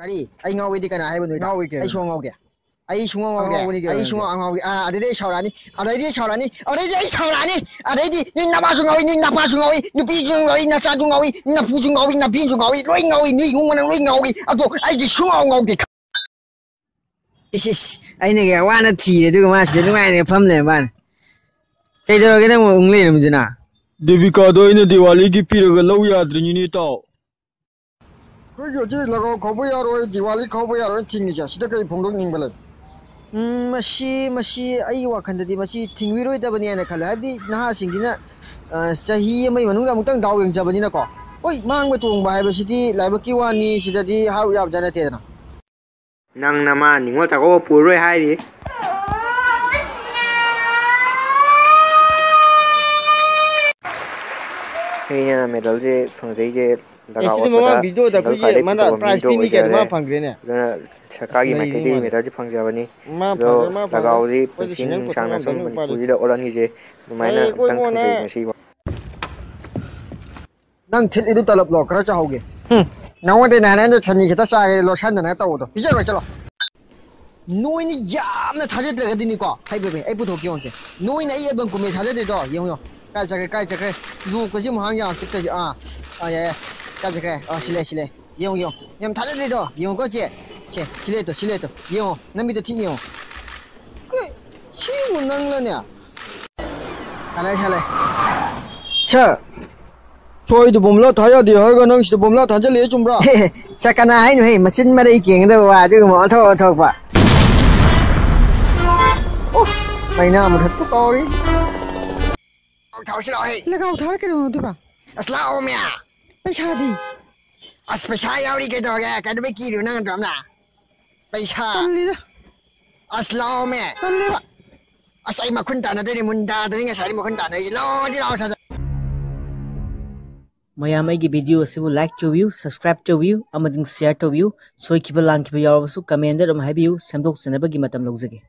Kari, I know we can have a Now we can. I swung out. I swung out. I swung out. Ah, the day Shaurani, already Shaurani, already Shaurani, already in Nabasungo, in Napasungo, in the Pijungo, in the Sadungo, in the Fusungo, in the Pinsungo, Ringo, in the human Ringo. I just swung out the. This is, I think I want to tea to mass the one from the one. They don't get them only in the Devika do in the Diwali give Peter Galoya Drinito. 그게 저기 거부야로 디왈리 거부야로 팅이죠. 시대까지 봉동님 발에. Mashi, I work under the Mashi Tingwiro Tabaniana Kaladi, Nahasingina, Sahi, my Manunga Dawing Jabaninaco. Oi, man with Tumba City, Labakiwani, Sidadi, how you have Janatena. Nang naman, what's a go poor high? Hey, medal from the video the 그게 만나 prize pin이 게 얼마 판그래네. Sakagi Makedi medal from Javani. Tagauzi, Pushing, Sanason, Pudida Orange, Mina, Tank. Nang tell it to the block, Rajahogi. Now when they landed, can you get a side, Loshan and I told you. Vijay, no any yam that has it like a dinico, Hyper, I put Okionse. No in a year, but commit has it all, you know. Kajaka, you Kazim Hanga, yeah, Kajaka, or Shile, Yong, Yam Talado, Yong Gosia, Shileto, Yong, Nami the Tino. Good, she will not learn ya. And I shall. Sir. 저희 도 bomla 타야 돼. 할가 능 시도 bomla 타자 내 좀 봐. Sakana hai noi machine ma dei kieng do wa ju mo tho tho ba. Mày nào mà thật có to đi. Ông thảo xin lỗi. Là gạo thả cái đồ thôi bà. Asla om ya. Paisa đi. Paisa yau đi cái đồ kìa, cái đó bị kỳ rồi năng trộm nè. Paisa. Tân đi đó. Asla om ya. Tân đi bà. Asai mà khun ta na dei mun da dei ngai sai mà khun ta na lo di lo sa. Mayam aigi video asibu like to view, subscribe to view, amading share to view, soi kiba lang kiba yawasu comment da dum haibiu samdok sanabagi matam logzage.